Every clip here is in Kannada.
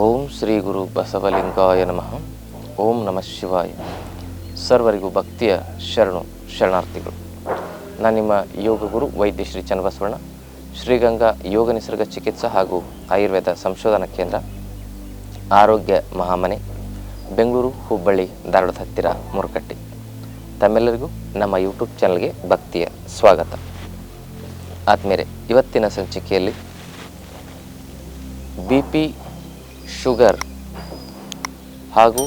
ಓಂ ಶ್ರೀ ಗುರು ಬಸವಲಿಂಗಾಯ ನಮಃ. ಓಂ ನಮಃ ಶಿವಾಯ. ಸರ್ವರಿಗೂ ಭಕ್ತಿಯ ಶರಣಾರ್ಥಿಗಳು. ನಾನು ನಿಮ್ಮ ಯೋಗ ಗುರು ವೈದ್ಯ ಶ್ರೀ ಚನ್ನಬಸವಣ್ಣ, ಶ್ರೀಗಂಗಾ ಯೋಗ ನಿಸರ್ಗ ಚಿಕಿತ್ಸಾ ಹಾಗೂ ಆಯುರ್ವೇದ ಸಂಶೋಧನಾ ಕೇಂದ್ರ, ಆರೋಗ್ಯ ಮಹಾಮನೆ, ಬೆಂಗಳೂರು, ಹುಬ್ಬಳ್ಳಿ, ಧಾರವಾಡದ ಹತ್ತಿರ ಮುರುಕಟ್ಟಿ. ತಮ್ಮೆಲ್ಲರಿಗೂ ನಮ್ಮ ಯೂಟ್ಯೂಬ್ ಚಾನಲ್ಗೆ ಭಕ್ತಿಯ ಸ್ವಾಗತ. ಆದ್ಮೇಲೆ ಇವತ್ತಿನ ಸಂಚಿಕೆಯಲ್ಲಿ BP, ಶುಗರ್ ಹಾಗೂ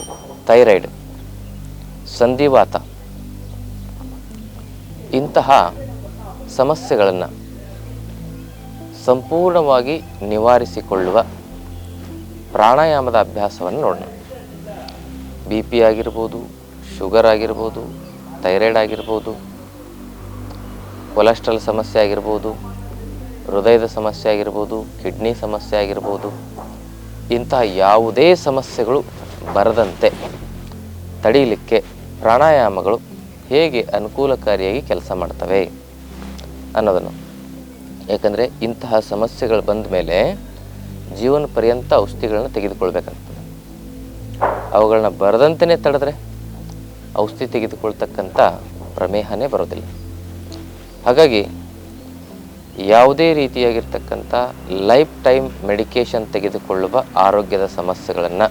ಥೈರಾಯ್ಡ್, ಸಂಧಿವಾತ ಇಂತಹ ಸಮಸ್ಯೆಗಳನ್ನು ಸಂಪೂರ್ಣವಾಗಿ ನಿವಾರಿಸಿಕೊಳ್ಳುವ ಪ್ರಾಣಾಯಾಮದ ಅಭ್ಯಾಸವನ್ನು ನೋಡೋಣ. BP ಆಗಿರ್ಬೋದು, ಶುಗರ್ ಆಗಿರ್ಬೋದು, ಥೈರಾಯ್ಡ್ ಆಗಿರ್ಬೋದು, ಕೊಲೆಸ್ಟ್ರಾಲ್ ಸಮಸ್ಯೆ ಆಗಿರ್ಬೋದು, ಹೃದಯದ ಸಮಸ್ಯೆ ಆಗಿರ್ಬೋದು, ಕಿಡ್ನಿ ಸಮಸ್ಯೆ ಆಗಿರ್ಬೋದು, ಇಂತಹ ಯಾವುದೇ ಸಮಸ್ಯೆಗಳು ಬರದಂತೆ ತಡೀಲಿಕ್ಕೆ ಪ್ರಾಣಾಯಾಮಗಳು ಹೇಗೆ ಅನುಕೂಲಕಾರಿಯಾಗಿ ಕೆಲಸ ಮಾಡ್ತವೆ ಅನ್ನೋದನ್ನು. ಯಾಕಂದರೆ ಇಂತಹ ಸಮಸ್ಯೆಗಳು ಬಂದ ಮೇಲೆ ಜೀವನ ಪರ್ಯಂತ ಔಷಧಿಗಳನ್ನ ತೆಗೆದುಕೊಳ್ಬೇಕಂತ. ಅವುಗಳನ್ನ ಬರದಂತೆಯೇ ತಡೆದ್ರೆ ಔಷಧಿ ತೆಗೆದುಕೊಳ್ತಕ್ಕಂಥ ಪ್ರಮೇಹನೇ ಬರೋದಿಲ್ಲ. ಹಾಗಾಗಿ ಯಾವುದೇ ರೀತಿಯಾಗಿರ್ತಕ್ಕಂಥ ಲೈಫ್ ಟೈಮ್ ಮೆಡಿಕೇಷನ್ ತೆಗೆದುಕೊಳ್ಳುವ ಆರೋಗ್ಯದ ಸಮಸ್ಯೆಗಳನ್ನು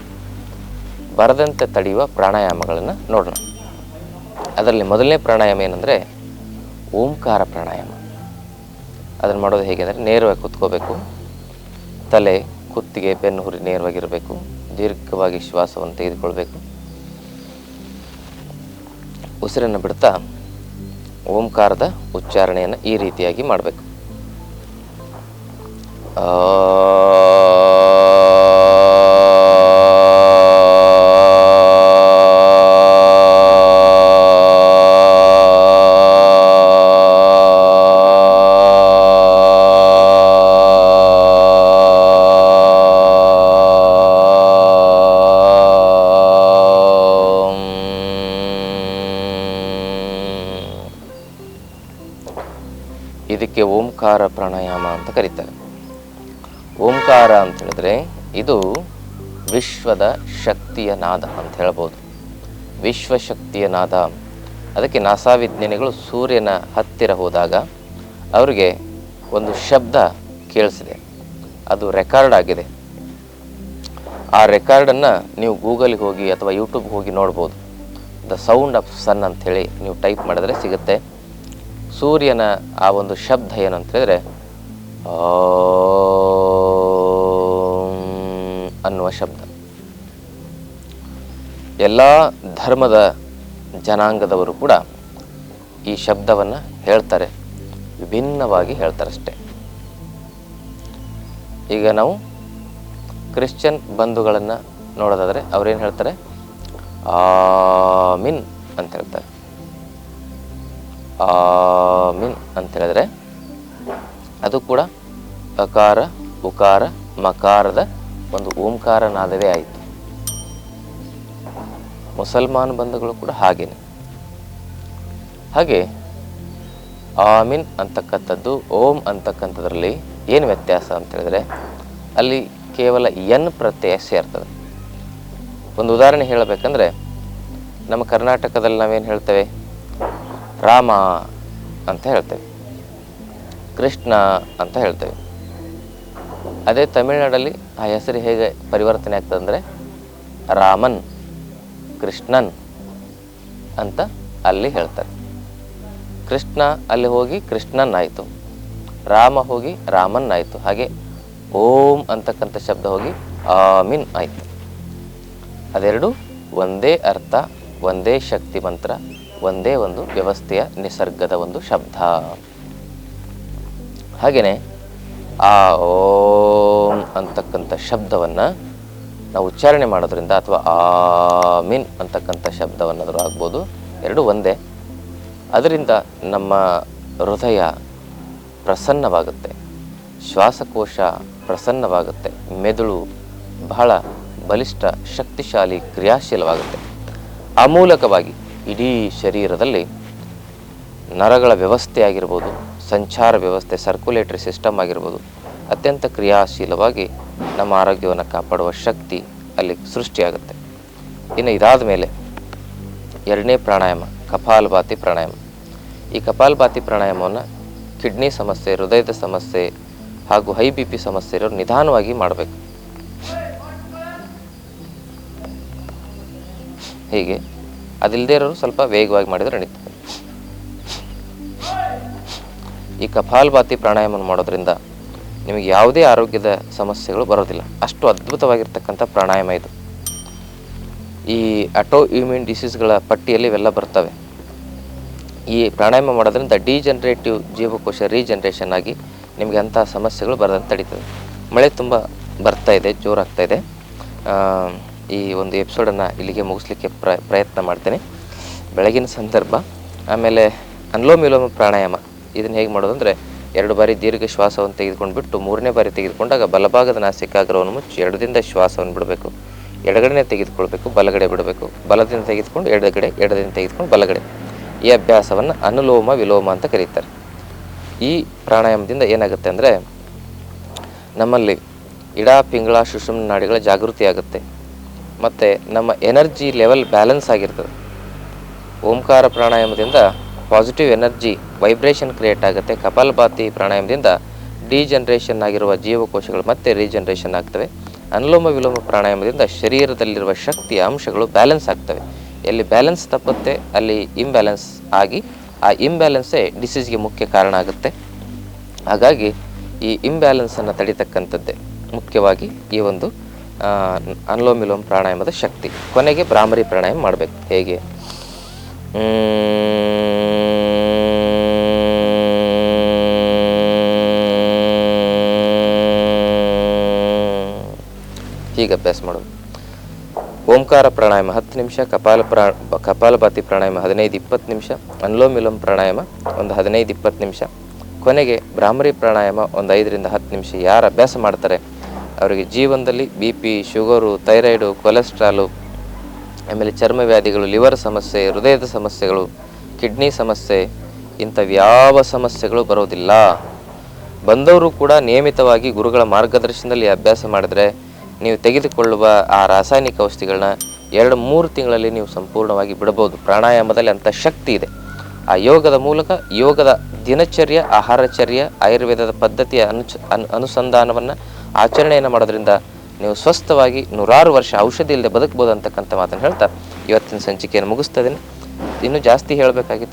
ಬರದಂತೆ ತಡೆಯುವ ಪ್ರಾಣಾಯಾಮಗಳನ್ನು ನೋಡೋಣ. ಅದರಲ್ಲಿ ಮೊದಲನೇ ಪ್ರಾಣಾಯಾಮ ಏನಂದರೆ ಓಂಕಾರ ಪ್ರಾಣಾಯಾಮ. ಅದನ್ನು ಮಾಡೋದು ಹೇಗೆ ಅಂದರೆ ನೇರವಾಗಿ ಕೂತ್ಕೋಬೇಕು. ತಲೆ, ಕುತ್ತಿಗೆ, ಬೆನ್ನು ಹುರಿ ನೇರವಾಗಿರಬೇಕು. ದೀರ್ಘವಾಗಿ ಶ್ವಾಸವನ್ನು ತೆಗೆದುಕೊಳ್ಬೇಕು. ಉಸಿರನ್ನು ಬಿಡ್ತಾ ಓಂಕಾರದ ಉಚ್ಚಾರಣೆಯನ್ನು ಈ ರೀತಿಯಾಗಿ ಮಾಡಬೇಕು. ಇದಕ್ಕೆ ಓಂಕಾರ ಪ್ರಾಣಾಯಾಮ ಅಂತ ಕರೀತಾರೆ. ಓಂಕಾರ ಅಂತ ಹೇಳಿದ್ರೆ ಇದು ವಿಶ್ವದ ಶಕ್ತಿಯ ನಾದ ಅಂತ ಹೇಳ್ಬೋದು. ವಿಶ್ವಶಕ್ತಿಯ ನಾದ. ಅದಕ್ಕೆ ನಾಸಾ ವಿಜ್ಞಾನಿಗಳು ಸೂರ್ಯನ ಹತ್ತಿರ ಹೋದಾಗ ಅವರಿಗೆ ಒಂದು ಶಬ್ದ ಕೇಳಿಸಿದೆ. ಅದು ರೆಕಾರ್ಡ್ ಆಗಿದೆ. ಆ ರೆಕಾರ್ಡನ್ನು ನೀವು ಗೂಗಲ್ಗೆ ಹೋಗಿ ಅಥವಾ ಯೂಟ್ಯೂಬ್ಗೆ ಹೋಗಿ ನೋಡ್ಬೋದು. ದ ಸೌಂಡ್ ಆಫ್ ಸನ್ ಅಂಥೇಳಿ ನೀವು ಟೈಪ್ ಮಾಡಿದ್ರೆ ಸಿಗುತ್ತೆ. ಸೂರ್ಯನ ಆ ಒಂದು ಶಬ್ದ ಏನಂತ ಹೇಳಿದ್ರೆ ಅನ್ನುವ ಶಬ್ದ. ಎಲ್ಲ ಧರ್ಮದ ಜನಾಂಗದವರು ಕೂಡ ಈ ಶಬ್ದವನ್ನು ಹೇಳ್ತಾರೆ, ವಿಭಿನ್ನವಾಗಿ ಹೇಳ್ತಾರೆ ಅಷ್ಟೆ. ಈಗ ನಾವು ಕ್ರಿಶ್ಚಿಯನ್ ಬಂಧುಗಳನ್ನು ನೋಡೋದಾದರೆ ಅವ್ರೇನು ಹೇಳ್ತಾರೆ? ಆಮಿನ್ ಅಂತ ಹೇಳ್ತಾರೆ. ಆಮಿನ್ ಅಂತ ಹೇಳಿದ್ರೆ ಅದು ಕೂಡ ಅಕಾರ, ಉಕಾರ, ಮಕಾರದ ಒಂದು ಓಂಕಾರ ನಾದವೇ ಆಯಿತು. ಮುಸಲ್ಮಾನ್ ಬಂಧುಗಳು ಕೂಡ ಹಾಗೇನೆ. ಹಾಗೆ ಆಮಿನ್ ಅಂತಕ್ಕಂಥದ್ದು ಓಂ ಅಂತಕ್ಕಂಥದ್ರಲ್ಲಿ ಏನು ವ್ಯತ್ಯಾಸ ಅಂತ ಹೇಳಿದ್ರೆ ಅಲ್ಲಿ ಕೇವಲ ಎನ್ ಪ್ರತ್ಯಯ ಸೇರ್ತದೆ. ಒಂದು ಉದಾಹರಣೆ ಹೇಳಬೇಕಂದ್ರೆ ನಮ್ಮ ಕರ್ನಾಟಕದಲ್ಲಿ ನಾವೇನು ಹೇಳ್ತೇವೆ? ರಾಮ ಅಂತ ಹೇಳ್ತೇವೆ, ಕೃಷ್ಣ ಅಂತ ಹೇಳ್ತೇವೆ. ಅದೇ ತಮಿಳುನಾಡಲ್ಲಿ ಆ ಹೆಸರು ಹೇಗೆ ಪರಿವರ್ತನೆ ಆಗ್ತದೆ ಅಂದರೆ ರಾಮನ್, ಕೃಷ್ಣನ್ ಅಂತ ಅಲ್ಲಿ ಹೇಳ್ತಾರೆ. ಕೃಷ್ಣ ಅಲ್ಲಿ ಹೋಗಿ ಕೃಷ್ಣನ್ ಆಯಿತು, ರಾಮ ಹೋಗಿ ರಾಮನ್ ಆಯಿತು. ಹಾಗೆ ಓಂ ಅಂತಕ್ಕಂಥ ಶಬ್ದ ಹೋಗಿ ಆಮಿನ್ ಆಯಿತು. ಅದೆರಡು ಒಂದೇ ಅರ್ಥ, ಒಂದೇ ಶಕ್ತಿ ಮಂತ್ರ, ಒಂದೇ ಒಂದು ವ್ಯವಸ್ಥೆಯ ನಿಸರ್ಗದ ಒಂದು ಶಬ್ದ. ಹಾಗೆಯೇ ಆ ಓಂ ಅಂತಕ್ಕಂಥ ಶಬ್ದವನ್ನು ನಾವು ಉಚ್ಚಾರಣೆ ಮಾಡೋದ್ರಿಂದ ಅಥವಾ ಆಮಿನ್ ಅಂತಕ್ಕಂಥ ಶಬ್ದವನ್ನಾದರೂ ಆಗ್ಬೋದು, ಎರಡು ಒಂದೇ. ಅದರಿಂದ ನಮ್ಮ ಹೃದಯ ಪ್ರಸನ್ನವಾಗುತ್ತೆ, ಶ್ವಾಸಕೋಶ ಪ್ರಸನ್ನವಾಗುತ್ತೆ, ಮೆದುಳು ಬಹಳ ಬಲಿಷ್ಠ, ಶಕ್ತಿಶಾಲಿ, ಕ್ರಿಯಾಶೀಲವಾಗುತ್ತೆ. ಆ ಮೂಲಕವಾಗಿ ಇಡೀ ಶರೀರದಲ್ಲಿ ನರಗಳ ವ್ಯವಸ್ಥೆ ಆಗಿರ್ಬೋದು, ಸಂಚಾರ ವ್ಯವಸ್ಥೆ, ಸರ್ಕ್ಯುಲೇಟರಿ ಸಿಸ್ಟಮ್ ಆಗಿರ್ಬೋದು, ಅತ್ಯಂತ ಕ್ರಿಯಾಶೀಲವಾಗಿ ನಮ್ಮ ಆರೋಗ್ಯವನ್ನು ಕಾಪಾಡುವ ಶಕ್ತಿ ಅಲ್ಲಿ ಸೃಷ್ಟಿಯಾಗುತ್ತೆ. ಇನ್ನು ಇದಾದ ಮೇಲೆ ಎರಡನೇ ಪ್ರಾಣಾಯಾಮ ಕಪಾಲಭಾತಿ ಪ್ರಾಣಾಯಾಮ. ಈ ಕಪಾಲಭಾತಿ ಪ್ರಾಣಾಯಾಮವನ್ನು ಕಿಡ್ನಿ ಸಮಸ್ಯೆ, ಹೃದಯದ ಸಮಸ್ಯೆ ಹಾಗೂ ಹೈ ಬಿ ಪಿ ಸಮಸ್ಯೆ ಇರೋರು ನಿಧಾನವಾಗಿ ಮಾಡಬೇಕು. ಹೀಗೆ ಅದಿಲ್ಲದೆ ಇರೋರು ಸ್ವಲ್ಪ ವೇಗವಾಗಿ ಮಾಡಿದರೆ ನಡೀತದೆ. ಈ ಕಪಾಲಭಾತಿ ಪ್ರಾಣಾಯಾಮವನ್ನು ಮಾಡೋದ್ರಿಂದ ನಿಮಗೆ ಯಾವುದೇ ಆರೋಗ್ಯದ ಸಮಸ್ಯೆಗಳು ಬರೋದಿಲ್ಲ. ಅಷ್ಟು ಅದ್ಭುತವಾಗಿರ್ತಕ್ಕಂಥ ಪ್ರಾಣಾಯಾಮ ಇದು. ಈ ಆಟೋ ಇಮ್ಯೂನ್ ಡಿಸೀಸ್ಗಳ ಪಟ್ಟಿಯಲ್ಲಿ ಇವೆಲ್ಲ ಬರ್ತವೆ. ಈ ಪ್ರಾಣಾಯಾಮ ಮಾಡೋದ್ರಿಂದ ಡಿಜನರೇಟಿವ್ ಜೀವಕೋಶ ರೀಜನರೇಷನ್ ಆಗಿ ನಿಮಗೆ ಅಂಥ ಸಮಸ್ಯೆಗಳು ಬರದಂತೆ ತಡೀತದೆ. ಮಳೆ ತುಂಬ ಬರ್ತಾ ಇದೆ, ಜೋರಾಗ್ತಾ ಇದೆ. ಈ ಒಂದು ಎಪಿಸೋಡನ್ನು ಇಲ್ಲಿಗೆ ಮುಗಿಸ್ಲಿಕ್ಕೆ ಪ್ರಯತ್ನ ಮಾಡ್ತೇನೆ. ಬೆಳಗಿನ ಸಂದರ್ಭ. ಆಮೇಲೆ ಅನುಲೋಮ ವಿಲೋಮ ಪ್ರಾಣಾಯಾಮ ಇದನ್ನು ಹೇಗೆ ಮಾಡೋದಂದರೆ 2 ಬಾರಿ ದೀರ್ಘ ಶ್ವಾಸವನ್ನು ತೆಗೆದುಕೊಂಡು ಬಿಟ್ಟು 3ನೇ ಬಾರಿ ತೆಗೆದುಕೊಂಡಾಗ ಬಲಭಾಗದ ನಾಸಿಕಾಗ್ರವನ್ನು ಮುಚ್ಚಿ ಎಡದಿಂದ ಶ್ವಾಸವನ್ನು ಬಿಡಬೇಕು. ಎಡಗಡೆನೇ ತೆಗೆದುಕೊಳ್ಬೇಕು, ಬಲಗಡೆ ಬಿಡಬೇಕು. ಬಲದಿಂದ ತೆಗೆದುಕೊಂಡು ಎಡಗಡೆ, ಎಡದಿಂದ ತೆಗೆದುಕೊಂಡು ಬಲಗಡೆ. ಈ ಅಭ್ಯಾಸವನ್ನು ಅನುಲೋಮ ವಿಲೋಮ ಅಂತ ಕರೀತಾರೆ. ಈ ಪ್ರಾಣಾಯಾಮದಿಂದ ಏನಾಗುತ್ತೆ ಅಂದರೆ ನಮ್ಮಲ್ಲಿ ಇಡ ಪಿಂಗಳ ಸುಷುಮ್ನ ನಾಡಿಗಳ ಜಾಗೃತಿ ಆಗುತ್ತೆ ಮತ್ತು ನಮ್ಮ ಎನರ್ಜಿ ಲೆವೆಲ್ ಬ್ಯಾಲೆನ್ಸ್ ಆಗಿರ್ತದೆ. ಓಂಕಾರ ಪ್ರಾಣಾಯಾಮದಿಂದ ಪಾಸಿಟಿವ್ ಎನರ್ಜಿ ವೈಬ್ರೇಷನ್ ಕ್ರಿಯೇಟ್ ಆಗುತ್ತೆ. ಕಪಾಲಭಾತಿ ಪ್ರಾಣಾಯಾಮದಿಂದ ಡಿಜನರೇಷನ್ ಆಗಿರುವ ಜೀವಕೋಶಗಳು ಮತ್ತೆ ರೀಜನರೇಷನ್ ಆಗ್ತವೆ. ಅನುಲೋಮ ವಿಲೋಮ ಪ್ರಾಣಾಯಾಮದಿಂದ ಶರೀರದಲ್ಲಿರುವ ಶಕ್ತಿಯ ಅಂಶಗಳು ಬ್ಯಾಲೆನ್ಸ್ ಆಗ್ತವೆ. ಎಲ್ಲಿ ಬ್ಯಾಲೆನ್ಸ್ ತಪ್ಪುತ್ತೆ ಅಲ್ಲಿ ಇಂಬ್ಯಾಲೆನ್ಸ್ ಆಗಿ ಆ ಇಂಬ್ಯಾಲೆನ್ಸೇ ಡಿಸೀಸ್ಗೆ ಮುಖ್ಯ ಕಾರಣ ಆಗುತ್ತೆ. ಹಾಗಾಗಿ ಈ ಇಂಬ್ಯಾಲೆನ್ಸನ್ನು ತಡಿತಕ್ಕಂಥದ್ದೇ ಮುಖ್ಯವಾಗಿ ಈ ಒಂದು ಅನುಲೋಮ ವಿಲೋಮ ಪ್ರಾಣಾಯಾಮದ ಶಕ್ತಿ. ಕೊನೆಗೆ ಭ್ರಾಮರಿ ಪ್ರಾಣಾಯಾಮ ಮಾಡಬೇಕು. ಹೇಗೆ? ಹೀಗೆ ಅಭ್ಯಾಸ ಮಾಡೋದು. ಓಂಕಾರ ಪ್ರಾಣಾಯಾಮ 10 ನಿಮಿಷ, ಕಪಾಲಭಾತಿ ಪ್ರಾಣಾಯಾಮ 15-20 ನಿಮಿಷ, ಅನುಲೋಮ ವಿಲೋಮ ಪ್ರಾಣಾಯಾಮ ಒಂದು 15-20 ನಿಮಿಷ, ಕೊನೆಗೆ ಭ್ರಾಮರಿ ಪ್ರಾಣಾಯಾಮ ಒಂದು 5-10 ನಿಮಿಷ. ಯಾರು ಅಭ್ಯಾಸ ಮಾಡ್ತಾರೆ ಅವರಿಗೆ ಜೀವನದಲ್ಲಿ BP, ಶುಗರು, ಥೈರಾಯ್ಡು, ಕೊಲೆಸ್ಟ್ರಾಲು, ಆಮೇಲೆ ಚರ್ಮ ವ್ಯಾಧಿಗಳು, ಲಿವರ್ ಸಮಸ್ಯೆ, ಹೃದಯದ ಸಮಸ್ಯೆಗಳು, ಕಿಡ್ನಿ ಸಮಸ್ಯೆ ಇಂಥವ್ಯಾವ ಸಮಸ್ಯೆಗಳು ಬರೋದಿಲ್ಲ. ಬಂದವರು ಕೂಡ ನಿಯಮಿತವಾಗಿ ಗುರುಗಳ ಮಾರ್ಗದರ್ಶನದಲ್ಲಿ ಅಭ್ಯಾಸ ಮಾಡಿದರೆ ನೀವು ತೆಗೆದುಕೊಳ್ಳುವ ಆ ರಾಸಾಯನಿಕ ಔಷಧಿಗಳನ್ನ 2-3 ತಿಂಗಳಲ್ಲಿ ನೀವು ಸಂಪೂರ್ಣವಾಗಿ ಬಿಡಬಹುದು. ಪ್ರಾಣಾಯಾಮದಲ್ಲಿ ಅಂಥ ಶಕ್ತಿ ಇದೆ. ಆ ಯೋಗದ ಮೂಲಕ ಯೋಗದ ದಿನಚರ್ಯ, ಆಹಾರಚರ್ಯ, ಆಯುರ್ವೇದದ ಪದ್ಧತಿಯ ಅನುಸಂಧಾನವನ್ನು ಆಚರಣೆಯನ್ನು ಮಾಡೋದ್ರಿಂದ ನೀವು ಸ್ವಸ್ಥವಾಗಿ 100 ವರ್ಷ ಔಷಧಿ ಇಲ್ಲದೆ ಬದುಕಬಹುದು ಅಂತಕ್ಕಂಥ ಮಾತನ್ನು ಹೇಳ್ತಾ ಇವತ್ತಿನ ಸಂಚಿಕೆಯನ್ನು ಮುಗಿಸ್ತಾ ಇದ್ದೀನಿ. ಇನ್ನೂ ಜಾಸ್ತಿ ಹೇಳಬೇಕಾಗಿತ್ತು.